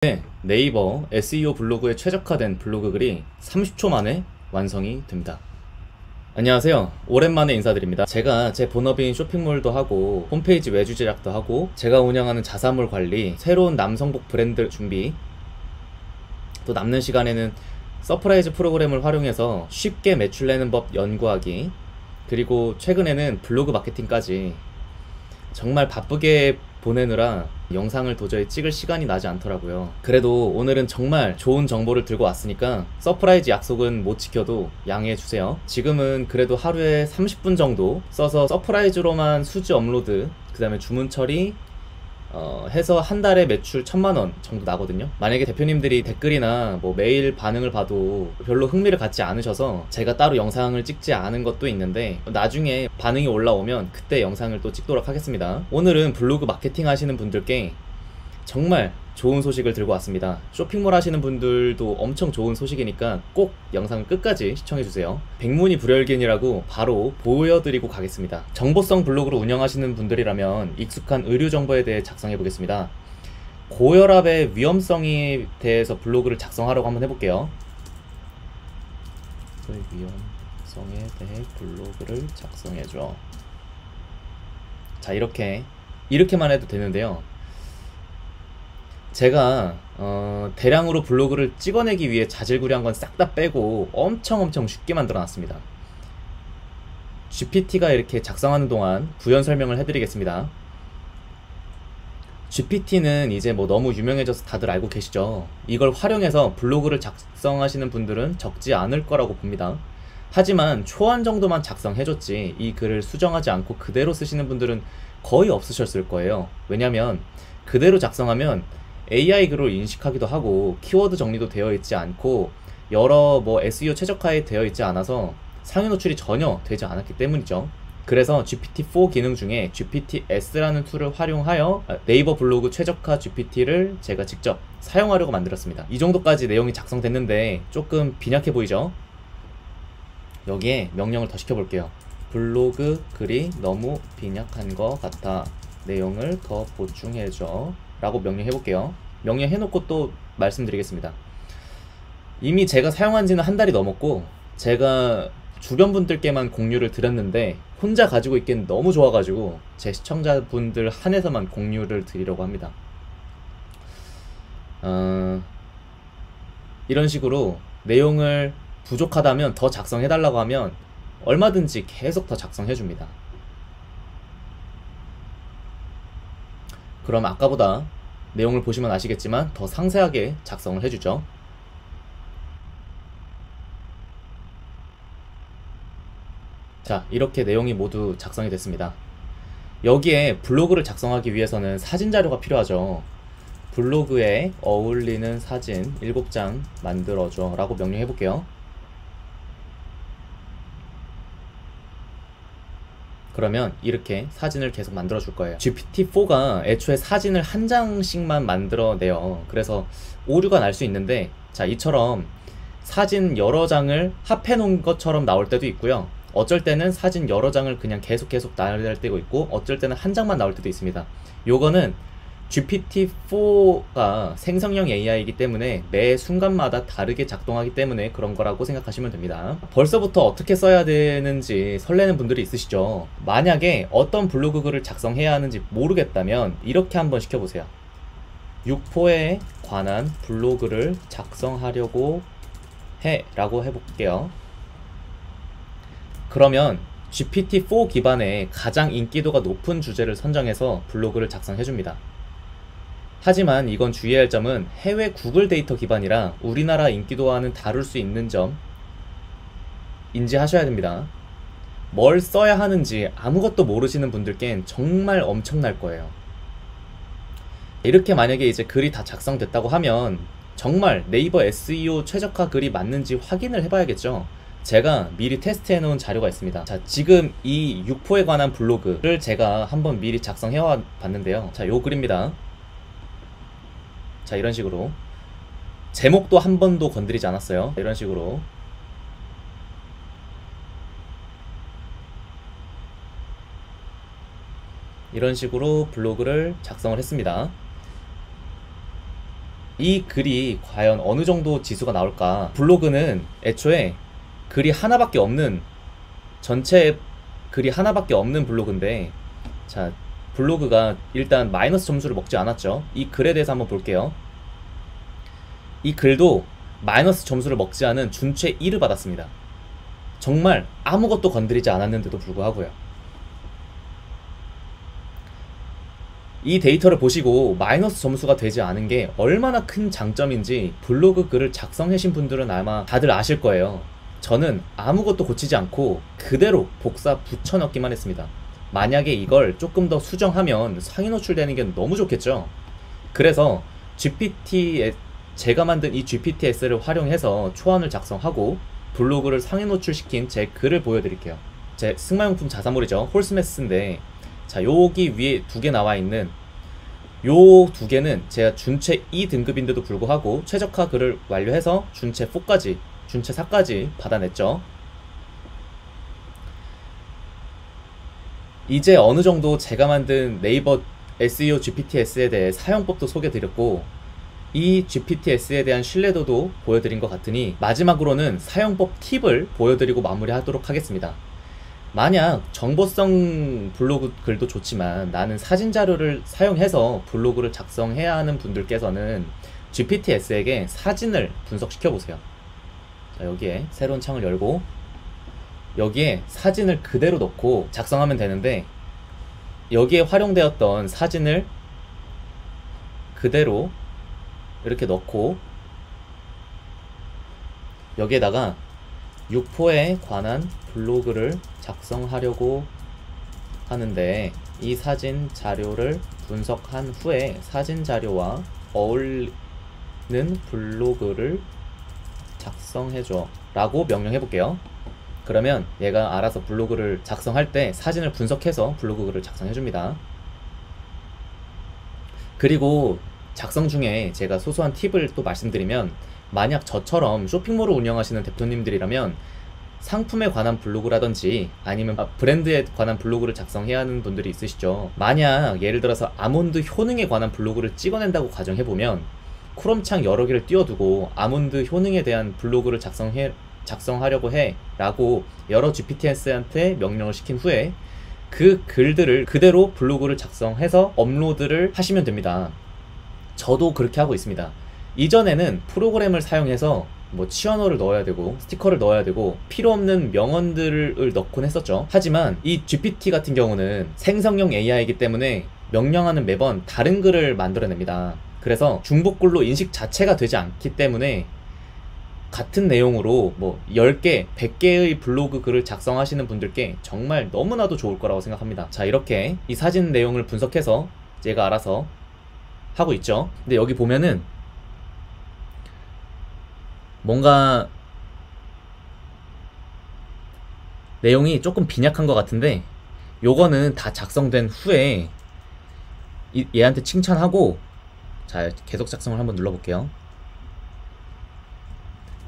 네, 네이버 SEO 블로그에 최적화된 블로그 글이 30초 만에 완성이 됩니다. 안녕하세요. 오랜만에 인사드립니다. 제가 제 본업인 쇼핑몰도 하고 홈페이지 외주 제작도 하고 제가 운영하는 자사몰 관리, 새로운 남성복 브랜드 준비, 또 남는 시간에는 서프라이즈 프로그램을 활용해서 쉽게 매출 내는 법 연구하기, 그리고 최근에는 블로그 마케팅까지 정말 바쁘게 보내느라 영상을 도저히 찍을 시간이 나지 않더라고요. 그래도 오늘은 정말 좋은 정보를 들고 왔으니까 서프라이즈 약속은 못 지켜도 양해해주세요. 지금은 그래도 하루에 30분 정도 써서 서프라이즈로만 수지 업로드, 그 다음에 주문 처리 해서 한 달에 매출 1000만원 정도 나거든요. 만약에 대표님들이 댓글이나 뭐 메일 반응을 봐도 별로 흥미를 갖지 않으셔서 제가 따로 영상을 찍지 않은 것도 있는데, 나중에 반응이 올라오면 그때 영상을 또 찍도록 하겠습니다. 오늘은 블로그 마케팅 하시는 분들께 정말 좋은 소식을 들고 왔습니다. 쇼핑몰 하시는 분들도 엄청 좋은 소식이니까 꼭 영상을 끝까지 시청해주세요. 백문이 불여일견이라고 바로 보여드리고 가겠습니다. 정보성 블로그를 운영하시는 분들이라면 익숙한 의류 정보에 대해 작성해 보겠습니다. 고혈압의 위험성에 대해서 블로그를 작성하려고 한번 해볼게요. 위험성에 대해 블로그를 작성해줘. 자, 이렇게만 해도 되는데요. 제가 대량으로 블로그를 찍어내기 위해 자질구레한 건 싹 다 빼고 엄청 쉽게 만들어 놨습니다. GPT가 이렇게 작성하는 동안 부연 설명을 해드리겠습니다. GPT는 이제 뭐 너무 유명해져서 다들 알고 계시죠. 이걸 활용해서 블로그를 작성하시는 분들은 적지 않을 거라고 봅니다. 하지만 초안 정도만 작성해줬지 이 글을 수정하지 않고 그대로 쓰시는 분들은 거의 없으셨을 거예요. 왜냐면 그대로 작성하면 AI 글로 인식하기도 하고 키워드 정리도 되어 있지 않고 여러 SEO 최적화에 되어 있지 않아서 상위 노출이 전혀 되지 않았기 때문이죠. 그래서 GPT-4 기능 중에 GPT-S라는 툴을 활용하여 네이버 블로그 최적화 GPT를 제가 직접 사용하려고 만들었습니다. 이 정도까지 내용이 작성됐는데 조금 빈약해 보이죠? 여기에 명령을 더 시켜볼게요. 블로그 글이 너무 빈약한 것 같아. 내용을 더 보충해줘 라고 명령해볼게요. 명령해놓고 또 말씀드리겠습니다. 이미 제가 사용한 지는 한 달이 넘었고 제가 주변 분들께만 공유를 드렸는데 혼자 가지고 있기엔 너무 좋아가지고 제 시청자분들 한해서만 공유를 드리려고 합니다. 이런 식으로 내용을 부족하다면 더 작성해달라고 하면 얼마든지 계속 더 작성해줍니다. 그럼 아까보다 내용을 보시면 아시겠지만 더 상세하게 작성을 해주죠. 자, 이렇게 내용이 모두 작성이 됐습니다. 여기에 블로그를 작성하기 위해서는 사진 자료가 필요하죠. 블로그에 어울리는 사진 7장 만들어줘 라고 명령해 볼게요. 그러면 이렇게 사진을 계속 만들어 줄 거예요. GPT-4가 애초에 사진을 한 장씩만 만들어내요. 그래서 오류가 날 수 있는데, 자, 이처럼 사진 여러 장을 합해 놓은 것처럼 나올 때도 있고요. 어쩔 때는 사진 여러 장을 그냥 계속 나올 때도 있고, 어쩔 때는 한 장만 나올 때도 있습니다. 요거는 GPT-4가 생성형 AI이기 때문에 매 순간마다 다르게 작동하기 때문에 그런 거라고 생각하시면 됩니다. 벌써부터 어떻게 써야 되는지 설레는 분들이 있으시죠. 만약에 어떤 블로그 글을 작성해야 하는지 모르겠다면 이렇게 한번 시켜보세요. 육포에 관한 블로그를 작성하려고 해 라고 해볼게요. 그러면 GPT-4 기반의 가장 인기도가 높은 주제를 선정해서 블로그를 작성해줍니다. 하지만 이건 주의할 점은 해외 구글 데이터 기반이라 우리나라 인기도와는 다를 수 있는 점 인지하셔야 됩니다. 뭘 써야 하는지 아무것도 모르시는 분들께는 정말 엄청날 거예요. 이렇게 만약에 이제 글이 다 작성됐다고 하면 정말 네이버 SEO 최적화 글이 맞는지 확인을 해봐야겠죠. 제가 미리 테스트해 놓은 자료가 있습니다. 자, 지금 이 육포에 관한 블로그를 제가 한번 미리 작성해 봤는데요. 자, 요 글입니다. 자, 이런 식으로 제목도 한 번도 건드리지 않았어요. 이런 식으로 블로그를 작성을 했습니다. 이 글이 과연 어느 정도 지수가 나올까? 블로그는 애초에 글이 하나밖에 없는, 전체 글이 하나밖에 없는 블로그인데, 자, 블로그가 일단 마이너스 점수를 먹지 않았죠. 이 글에 대해서 한번 볼게요. 이 글도 마이너스 점수를 먹지 않은 준최 1을 받았습니다. 정말 아무것도 건드리지 않았는데도 불구하고요. 이 데이터를 보시고 마이너스 점수가 되지 않은 게 얼마나 큰 장점인지 블로그 글을 작성하신 분들은 아마 다들 아실 거예요. 저는 아무것도 고치지 않고 그대로 복사 붙여 넣기만 했습니다. 만약에 이걸 조금 더 수정하면 상위 노출되는 게 너무 좋겠죠. 그래서 제가 만든 이 GPTS를 활용해서 초안을 작성하고 블로그를 상위 노출시킨 제 글을 보여드릴게요. 제 승마용품 자사몰이죠. 홀스매스인데, 자, 여기 위에 두 개 나와 있는 요 두 개는 제가 준최 2등급인데도 불구하고 최적화 글을 완료해서 준최 4까지, 준최 4까지 받아냈죠. 이제 어느 정도 제가 만든 네이버 SEO GPTS에 대해 사용법도 소개드렸고, 이 GPTS에 대한 신뢰도도 보여드린 것 같으니 마지막으로는 사용법 팁을 보여드리고 마무리하도록 하겠습니다. 만약 정보성 블로그 글도 좋지만 나는 사진 자료를 사용해서 블로그를 작성해야 하는 분들께서는 GPTS에게 사진을 분석시켜 보세요. 자, 여기에 새로운 창을 열고 여기에 사진을 그대로 넣고 작성하면 되는데, 여기에 활용되었던 사진을 그대로 이렇게 넣고 여기에다가 육포에 관한 블로그를 작성하려고 하는데, 이 사진 자료를 분석한 후에 사진 자료와 어울리는 블로그를 작성해줘 라고 명령해 볼게요. 그러면 얘가 알아서 블로그를 작성할 때 사진을 분석해서 블로그 글을 작성해 줍니다. 그리고 작성 중에 제가 소소한 팁을 또 말씀드리면, 만약 저처럼 쇼핑몰을 운영하시는 대표님들이라면 상품에 관한 블로그라든지 아니면 브랜드에 관한 블로그를 작성해야 하는 분들이 있으시죠. 만약 예를 들어서 아몬드 효능에 관한 블로그를 찍어낸다고 가정해보면 크롬창 여러 개를 띄워두고 아몬드 효능에 대한 블로그를 작성하려고 해 라고 여러 GPTS한테 명령을 시킨 후에 그 글들을 그대로 블로그를 작성해서 업로드를 하시면 됩니다. 저도 그렇게 하고 있습니다. 이전에는 프로그램을 사용해서 뭐 치어너를 넣어야 되고 스티커를 넣어야 되고 필요 없는 명언들을 넣곤 했었죠. 하지만 이 GPT 같은 경우는 생성형 AI이기 때문에 명령하는 매번 다른 글을 만들어냅니다. 그래서 중복글로 인식 자체가 되지 않기 때문에 같은 내용으로 뭐 10개, 100개의 블로그 글을 작성하시는 분들께 정말 너무나도 좋을 거라고 생각합니다. 자, 이렇게 이 사진 내용을 분석해서 제가 알아서 하고 있죠. 근데 여기 보면은 뭔가 내용이 조금 빈약한 것 같은데, 요거는 다 작성된 후에 얘한테 칭찬하고, 자, 계속 작성을 한번 눌러볼게요.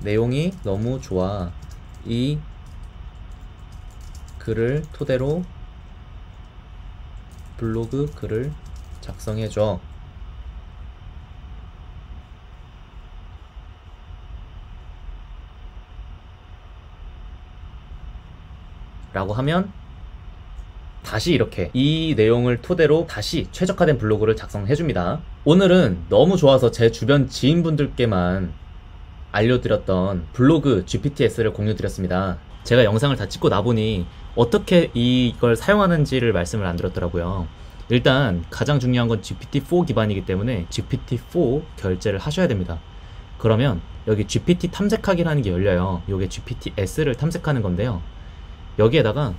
내용이 너무 좋아. 이 글을 토대로 블로그 글을 작성해줘. 라고 하면 다시 이렇게 이 내용을 토대로 다시 최적화된 블로그를 작성해줍니다. 오늘은 너무 좋아서 제 주변 지인분들께만 알려드렸던 블로그 GPTS를 공유드렸습니다. 제가 영상을 다 찍고 나보니 어떻게 이걸 사용하는지를 말씀을 안 드렸더라고요. 일단 가장 중요한 건 GPT-4 기반이기 때문에 GPT-4 결제를 하셔야 됩니다. 그러면 여기 GPT 탐색하기라는 게 열려요. 이게 GPTS를 탐색하는 건데요. 여기에다가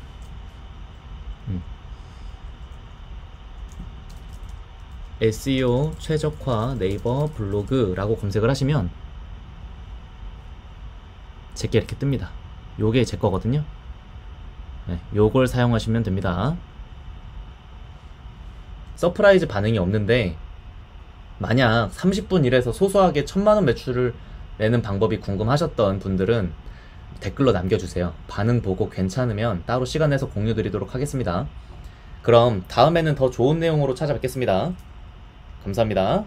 SEO 최적화 네이버 블로그 라고 검색을 하시면 제게 이렇게 뜹니다. 요게 제 거거든요. 네, 요걸 사용하시면 됩니다. 서프라이즈 반응이 없는데, 만약 30분 일해서 소소하게 1000만원 매출을 내는 방법이 궁금하셨던 분들은 댓글로 남겨주세요. 반응 보고 괜찮으면 따로 시간 내서 공유 드리도록 하겠습니다. 그럼 다음에는 더 좋은 내용으로 찾아뵙겠습니다. 감사합니다.